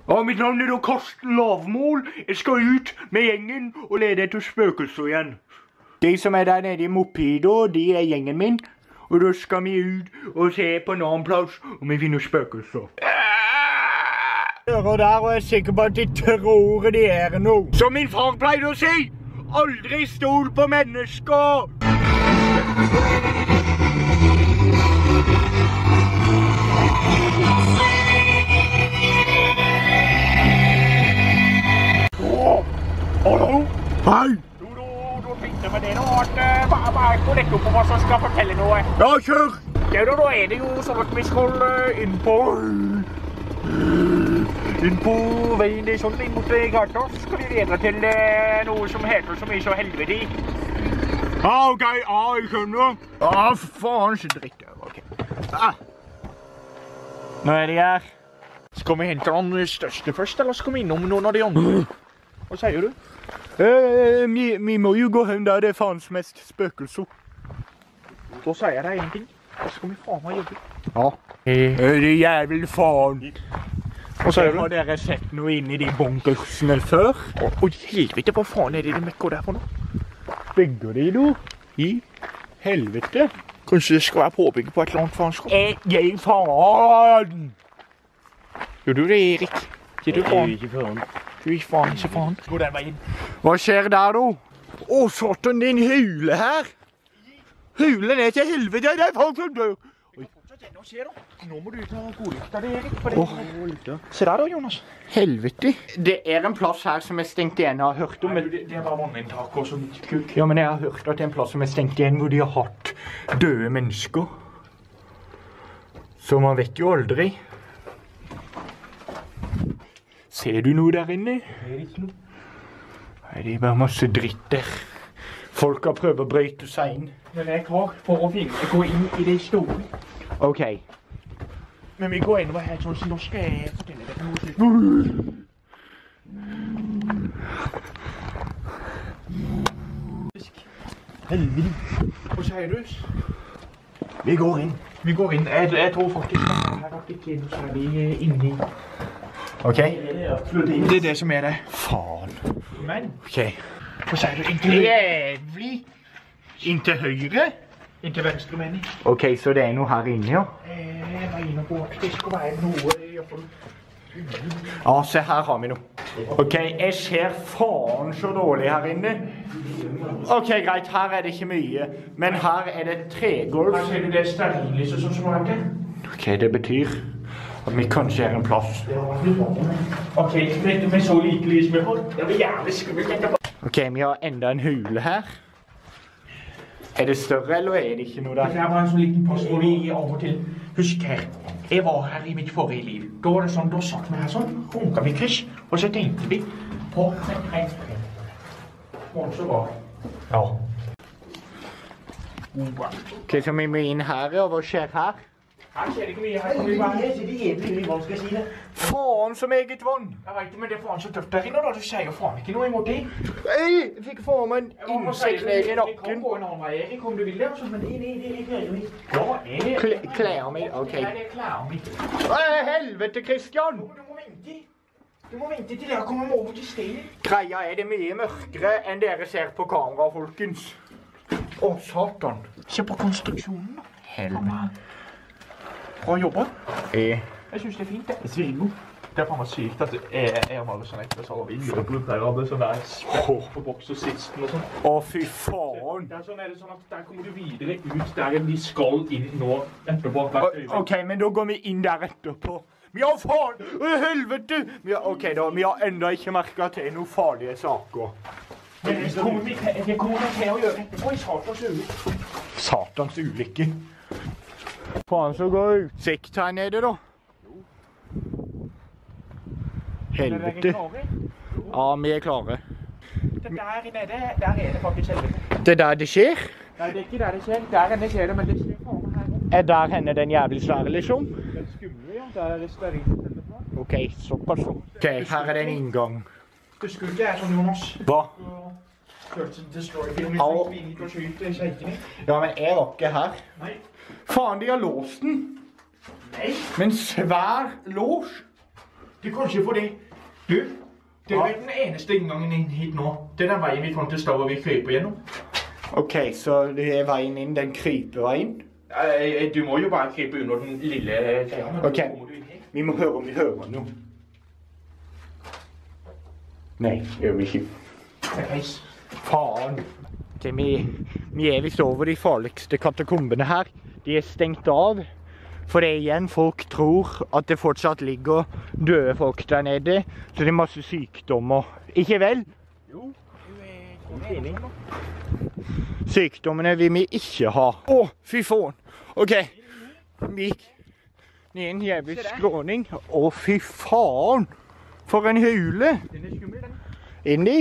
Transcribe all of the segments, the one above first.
Ja, mitt navn er da Karsten Lavmål. Jeg skal ut med gjengen og lede etter spøkelser igjen. De som er der nede i mopeda, de er gjengen min. Og da skal vi ut og se på en annen plass om vi finner spøkelser. Og der, og jeg er sikker på at de tror de er noe. Som min far pleide å si, aldri stol på mennesker. Hallo? Hei! Du tenkte med det nå at bare gå litt opp på hva som skal fortelle noe. Ja, kjør! Ja, da er det jo sånn at vi skal inn på veien sånn inn mot gata. Så skal vi videre til noe som heter så mye så helvete. Ja, ok, ja, jeg skjønner. Ja, faen, så dritt jeg. Ok. Nå er de her. Skal vi hente den største først, eller skal vi innom noen av de andre? Hva sier du? Vi må jo gå hjem der det er faens mest spøkelser. Da sier jeg deg en ting. Da skal vi faen meg jobbe. Ja. Det jævel faen. Hva sier du? Har dere sett noe inn i de bunkersene før? Oi, helvete, hva faen er det de mekker der for noe? Bygger de noe? I helvete? Kanskje det skal være påbygget på et eller annet faenskap? Jeg faen! Gjør du det, Erik? Gjør du faen? Ikke faen. Du er faen, ikke faen. Gå den veien. Hva skjer der da? Å, satan, det er en hule her. Hulen er til helvete, det er folk som dør. Nå må du ta godlykta det, Erik. Se der da, Jonas. Helvete. Det er en plass her som er stengt igjen, jeg har hørt om. Nei, det er bare vanninntak og sånn kuk. Ja, men jeg har hørt at det er en plass som er stengt igjen, hvor de har hatt døde mennesker. Så man vet jo aldri. Ser du noe der inne? Det er ikke noe. Nei, det er bare masse dritt der. Folk har prøvd å brøyte seg inn. Men jeg er klar for å gå inn i det stolen. Ok. Men vi går innover her, så nå skal jeg fortelle deg noe. Helvete. Hva sier du? Vi går inn. Vi går inn. Jeg tror faktisk at her er ikke inn, så er vi inne i. Ok? Det er det som er det. Faen. Men, Ok. hva sier du? Inntil Jævlig. Inn til høyre? Inntil venstre, mener jeg. Ok, så det er noe her inne, ja? Jeg var inne på at det skal være noe i hvert fall. Ja, se her har vi noe. Ok, jeg ser faen så dårlig her inne. Ok, greit, her er det ikke mye. Men her er det tregolf. Her ser du det stearinlyset som er det. Ok, det betyr at vi kanskje er en plass. Ok, med så like lys med hold. Det blir jævlig skummelt etterpå. Ok, vi har enda en hule her. Er det større, eller er det ikke noe der? Det er bare en sånn liten post hvor vi av og til. Husk her, jeg var her i mitt forrige liv. Da var det sånn, da satt vi her sånn, runket vi kryss, og så tenkte vi på et rett. Og så var det. Ja. Ok, så vi må inn her, ja. Hva skjer her? Her skjer det ikke mye, her kan vi bare. Det er jævlig mye, hva skal jeg si det? Faen så meget vann! Jeg vet ikke, men det er faen så tøft der inne da, du sier jo faen ikke noe imot det. Jeg fikk faen meg en insekt ned i nakken. Vi kan gå en annen vei, Erik, om du vil det, men det er klær mitt. Ja, er det? Klær mitt, ok. Nei, det er klær mitt. Helvete, Kristian! Du må vente til jeg kommer over til stedet. Greia er det mye mørkere enn dere ser på kamera, folkens. Å, satan. Se på konstruksjonen da. Helvete. Bra jobbet. Jeg synes det er fint det. Det er god. Det er faen meg sykt at jeg har sånn ekte så av inngrepet der hadde sånn der spett på boks og sisten og sånn. Å, fy faen. Sånn er det sånn at der kommer du videre ut der de skal inn nå etterpå. Ok, men da går vi inn der etterpå. Ja, faen! Helvete! Ok da, vi har enda ikke merket til noen farlige saker. Men det kommer vi til å gjøre etterpå i Satans ulykke. Satans ulykke? Faen så god utsikt her nede da. Helvete. Ja, vi er klare. Der nede, der er det faktisk helvete. Det er der det skjer? Nei, det er ikke der det skjer. Der henne skjer det, men det skjer faen her også. Er der henne den jævlig svære, liksom? Det er skummelig, ja. Der er det stearinlys. Ok, såpass så. Ok, her er det en inngang. Du skulle ikke er sånn, Jonas. Hva? Search and Destroy-film, hvis vi gikk og skyte kjeikene. Ja, men jeg var ikke her. Nei. Faen, de har låst den. Nei. Men svær lås. Det kunne ikke få det. Du, det var den eneste inngangen inn hit nå. Det er veien vi kom til stå og vi kryper gjennom. Ok, så det er veien inn, den krypeveien? Du må jo bare krype under den lille greia. Ok, vi må høre om vi hører noe. Nei, gjør vi ikke. Faen. Okay, vi er visst over de farligste katakombene her. De er stengt av. For det er igjen, folk tror at det fortsatt ligger døde folk der nede. Så det er masse sykdommer. Ikke vel? Jo, du er enig. Sykdommene vil vi ikke ha. Å, fy faen. Ok, vi gikk ned i en jævlig skråning. Å, fy faen. For en hule. Den er skummel, den. Inni?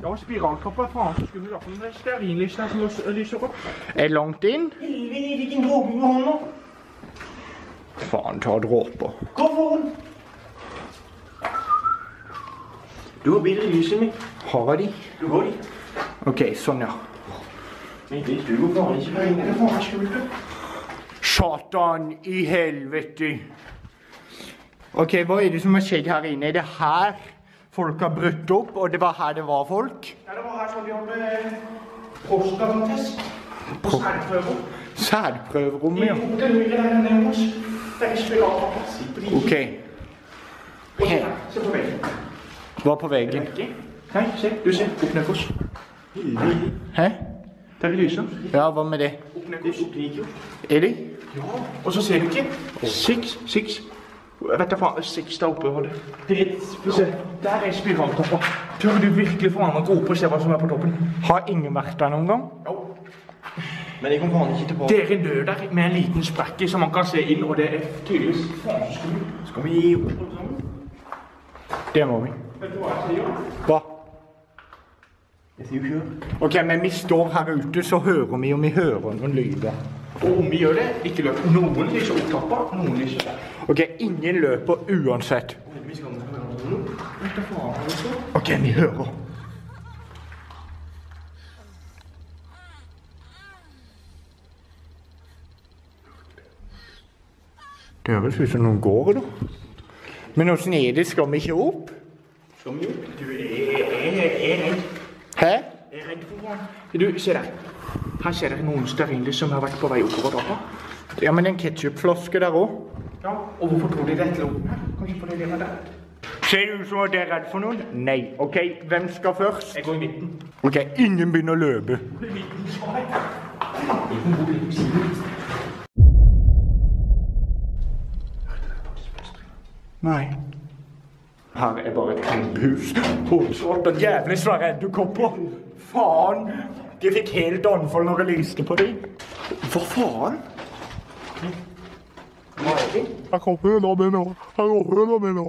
Ja, spiralkopper er faen så skummel. Det er stearinlys der som lyser opp. Er langt inn? Helvete, ikke en dråpe med hånda. Faen, ta dråper. Gå foran. Du har bedre lys enn meg. Har jeg de? Du har de. Ok, sånn ja. Men du går faen ikke for inn. Det er faen skummelt. Satan i helvete. Ok, hva er det som har skjedd her inne? Er det her folk har brutt opp, og det var her det var folk? Ja, det var her som vi hadde prostatatest. Og sædprøver. Sædprøverommet, ja. Det ligger der nede hos. Det er spiralkopper. Ok. Her. Se på veggen. Hva på veggen? Nei, se. Du ser. Opp ned hos. Hæ? Der er lyset. Ja, hva med det? Opp ned hos. Er de? Ja. Og så ser du ikke. Six. Vet du faen, 6 der oppe var det. Se, der er spiralkopper. Tør du virkelig få an å gå opp og se hva som er på toppen? Har ingen vært der noen gang? Jo. Men jeg kom faen ikke tilbake. Det er en dør der med en liten sprekke som man kan se inn, og det er tydeligvis faen så skummelt. Skal vi gi opp sammen? Det må vi. Vet du hva jeg sier? Hva? Jeg sier jo ikke. Ok, men vi står her ute, så hører vi om vi hører noen lyder. Og om vi gjør det, ikke løp. Noen lyser opptappet, noen lyser der. Ok, ingen løper uansett. Vi skal nå. Vet du faen hva det står? Ok, vi hører. Det høres ut som noen går da. Men hvordan er det? Skal vi ikke opp? Skal vi opp? Du, jeg er redd. Hæ? Jeg er redd for faen. Du, se der. Her ser dere noen stearinlys som har vært på vei oppover trappa. Ja, men en ketchupflaske der også. Ja, og hvorfor tror de det er til åpen her? Kanskje fordi det er der? Ser det ut som at dere er redd for noen? Nei. Ok, hvem skal først? Jeg går i midten. Ok, ingen begynner å løpe. I midten, sa jeg. Jeg kan bo litt på siden. Nei. Her er bare et klubbhus. Håndsvart og jævlig svære edderkopper. Faen! De fikk helt anfall når jeg lyste på dem. Hva faen? Jeg kan føle meg nå.